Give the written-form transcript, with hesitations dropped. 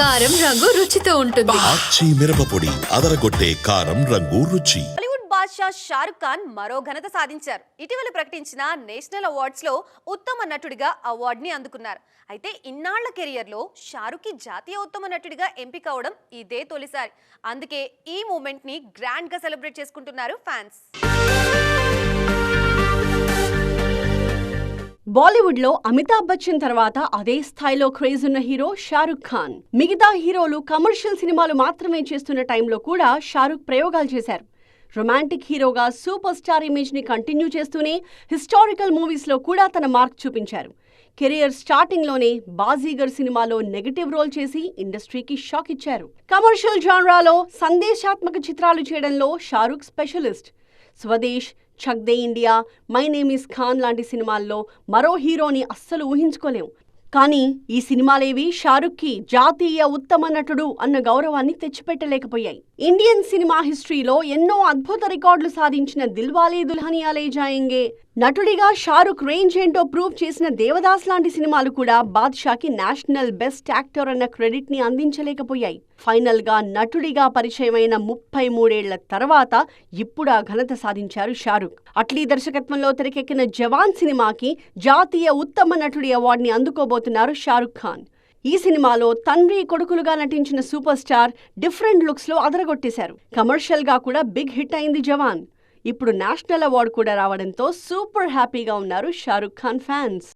కారం రంగు రుచితో ఉంటుంది. ఆచి మిరపపొడి అదరగొట్టే కారం రంగు రుచి. బాలీవుడ్ బాద్షా షారుఖ్ ఖాన్ మరో ఘనత సాధించారు. ఇటీవల ప్రకటించిన నేషనల్ అవార్డ్స్ లో ఉత్తమ నటుడిగా అవార్డుని అందుకున్నారు. అయితే ఇన్నాళ్ల కెరియర్ లో షారుఖ్ కి జాతీయ ఉత్తమ నటుడిగా ఎంపిక అవడం ఇదే తొలిసారి. అందుకే ఈ మూమెంట్ ని గ్రాండ్ గా సెలబ్రేట్ చేసుకుంటున్నారు ఫ్యాన్స్. బాలీవుడ్ లో అమితాబ్ బచ్చన్ తర్వాత అదే స్థాయిలో క్రేజ్ ఉన్న హీరో షారుఖ్ ఖాన్. మిగతా హీరోలు కమర్షియల్ సినిమాలు మాత్రమే చేస్తున్న టైంలో కూడా షారుఖ్ ప్రయోగాలు చేశారు. రొమాంటిక్ హీరోగా సూపర్ స్టార్ ఇమేజ్ ని కంటిన్యూ చేస్తూనే హిస్టారికల్ మూవీస్ లో కూడా తన మార్క్ చూపించారు. కెరియర్ స్టార్టింగ్ లోనే బాజీగర్ సినిమాలో నెగటివ్ రోల్ చేసి ఇండస్ట్రీకి షాక్ ఇచ్చారు. కమర్షియల్ జాన్రాలో సందేశాత్మక చిత్రాలు చేయడంలో Shahrukh specialist. Swades, Chak De India, my name is Khan లాంటి సినిమాల్లో మరో హీరోని అస్సలు ఊహించుకోలేం. కానీ ఈ సినిమాలేవి షారుఖ్కి జాతీయ ఉత్తమ నటుడు అన్న గౌరవాన్ని తెచ్చిపెట్టలేకపోయాయి. ఇండియన్ సినిమా హిస్టరీలో ఎన్నో అద్భుత రికార్డులు సాధించిన దిల్వాలే దుల్హనియా లే జాయేంగే, నటుడిగా షారుఖ్ రేంజ్ ఏంటో ప్రూవ్ చేసిన దేవదాస్ లాంటి సినిమాలు కూడా బాద్షాకి నేషనల్ బెస్ట్ యాక్టర్ అన్న క్రెడిట్ ని అందించలేకపోయాయి. ఫైనల్ గా నటుడిగా పరిచయమైన 33 ఏళ్ల తర్వాత ఇప్పుడు ఆ ఘనత సాధించారు షారుఖ్. అట్లీ దర్శకత్వంలో తెరకెక్కిన జవాన్ సినిమాకి జాతీయ ఉత్తమ నటుడి అవార్డుని అందుకోబోతున్నారు షారుఖ్ ఖాన్. ఈ సినిమాలో తండ్రి కొడుకులుగా నటించిన సూపర్ స్టార్ డిఫరెంట్ లుక్స్ లో అదరగొట్టేశారు. కమర్షియల్ గా కూడా బిగ్ హిట్ అయింది జవాన్. ఇప్పుడు నేషనల్ అవార్డు కూడా రావడంతో సూపర్ హ్యాపీగా ఉన్నారు షారుఖ్ ఖాన్ ఫ్యాన్స్.